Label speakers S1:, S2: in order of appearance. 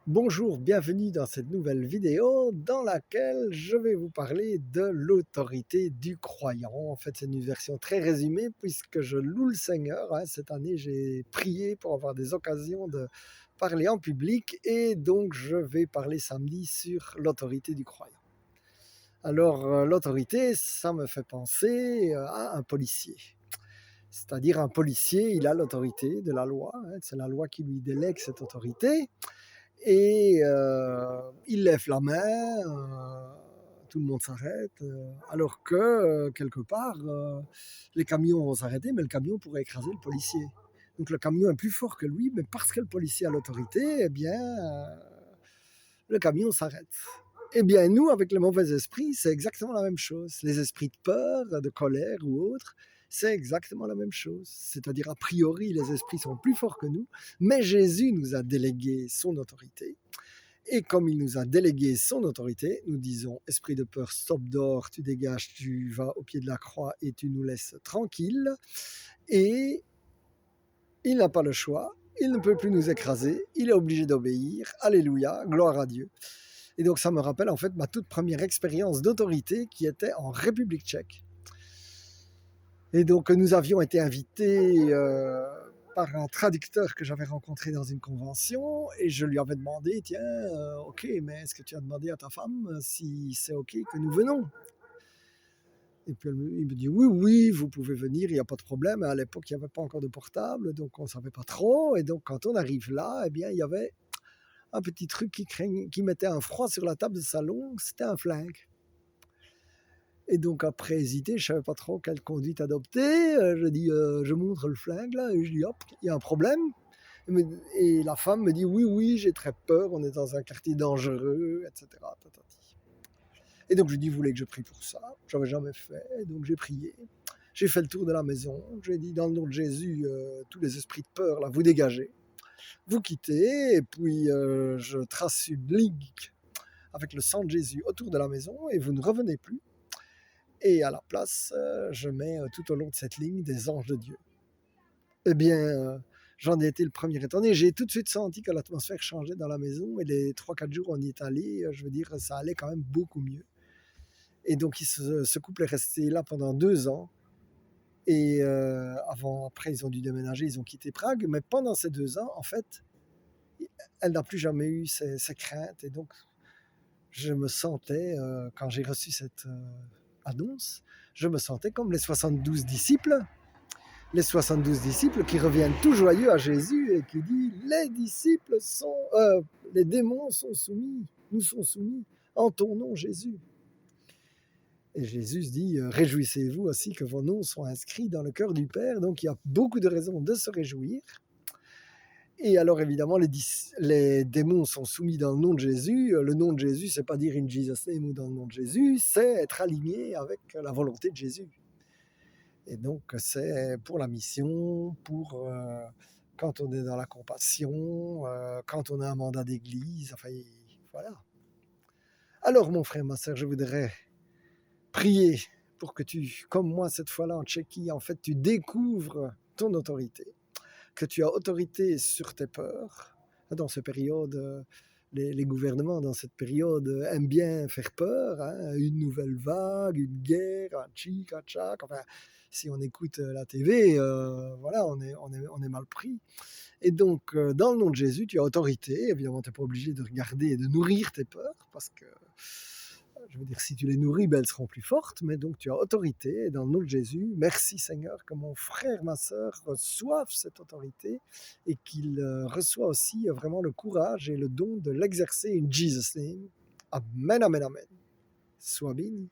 S1: Bonjour, bienvenue dans cette nouvelle vidéo dans laquelle je vais vous parler de l'autorité du croyant. En fait, c'est une version très résumée puisque je loue le Seigneur, hein. Cette année, j'ai prié pour avoir des occasions de parler en public et donc je vais parler samedi sur l'autorité du croyant. Alors, l'autorité, ça me fait penser à un policier. C'est-à-dire un policier, il a l'autorité de la loi, hein. C'est la loi qui lui délègue cette autorité. Et il lève la main, tout le monde s'arrête, alors que, quelque part, les camions vont s'arrêter, mais le camion pourrait écraser le policier. Donc le camion est plus fort que lui, mais parce que le policier a l'autorité, eh bien, le camion s'arrête. Eh bien, nous, avec les mauvais esprits, c'est exactement la même chose. Les esprits de peur, de colère ou autres, c'est exactement la même chose. C'est-à-dire, a priori, les esprits sont plus forts que nous, mais Jésus nous a délégué son autorité. Et comme il nous a délégué son autorité, nous disons, esprit de peur, stop, dehors, tu dégages, tu vas au pied de la croix et tu nous laisses tranquilles. Et il n'a pas le choix, il ne peut plus nous écraser, il est obligé d'obéir. Alléluia, gloire à Dieu. Et donc ça me rappelle en fait ma toute première expérience d'autorité qui était en République tchèque. Et donc nous avions été invités par un traducteur que j'avais rencontré dans une convention et je lui avais demandé, tiens, ok, mais est-ce que tu as demandé à ta femme si c'est ok que nous venons? Et puis il me dit, oui, oui, vous pouvez venir, il n'y a pas de problème. À l'époque, il n'y avait pas encore de portable, donc on ne savait pas trop. Et donc quand on arrive là, eh bien, il y avait un petit truc qui mettait un froid sur la table de salon, c'était un flingue. Et donc après hésiter, je savais pas trop quelle conduite adopter. Je dis, je montre le flingue là et je dis: «Hop, il y a un problème?» Et la femme me dit: «Oui, oui, j'ai très peur, on est dans un quartier dangereux» et cetera, tatati. Et donc je lui dis: «Vous voulez que je prie pour ça?» J'avais jamais fait, donc j'ai prié. J'ai fait le tour de la maison, j'ai dit: «Dans le nom de Jésus, tous les esprits de peur là, vous dégagez, vous quittez» et puis, je trace une ligne avec le sang de Jésus autour de la maison et vous ne revenez plus. Et à la place, je mets tout au long de cette ligne des anges de Dieu. Eh bien, j'en ai été le premier étonné. J'ai tout de suite senti que l'atmosphère changeait dans la maison et les 3 4 jours où on y est allé, je veux dire, ça allait quand même beaucoup mieux. Et donc, ce couple est resté là pendant 2 ans. Et après, ils ont dû déménager, ils ont quitté Prague. Mais pendant ces 2 ans, en fait, elle n'a plus jamais eu ces craintes. Et donc, je me sentais, quand j'ai reçu cette annonce, je me sentais comme les 72 disciples. Les 72 disciples qui reviennent tout joyeux à Jésus et qui disent les démons sont soumis, nous sont soumis en ton nom Jésus. Et Jésus dit réjouissez-vous aussi que vos noms soient inscrits dans le cœur du Père. Donc il y a beaucoup de raisons de se réjouir. Et alors évidemment les démons sont soumis dans le nom de Jésus. Le nom de Jésus, c'est pas dire in Jesus name ou dans le nom de Jésus, c'est être aligné avec la volonté de Jésus. Et donc, c'est pour la mission, pour quand on est dans la compassion, quand on a un mandat d'église, enfin, voilà. Alors, mon frère, ma sœur, je voudrais prier pour que tu, comme moi cette fois-là en Tchéquie, en fait, tu découvres ton autorité, que tu as autorité sur tes peurs. Dans cette période, les gouvernements, dans cette période, aiment bien faire peur, hein, une nouvelle vague, une guerre, un tchic, un tchac, enfin, si on écoute la TV, voilà, on est mal pris. Et donc, dans le nom de Jésus, tu as autorité. Évidemment, tu n'es pas obligé de regarder et de nourrir tes peurs, parce que je veux dire, si tu les nourris, ben, elles seront plus fortes, mais donc tu as autorité, et dans le nom de Jésus, merci Seigneur, que mon frère, ma sœur reçoivent cette autorité, et qu'il reçoit aussi vraiment le courage et le don de l'exercer in Jesus' name. Amen, amen, amen. Sois béni.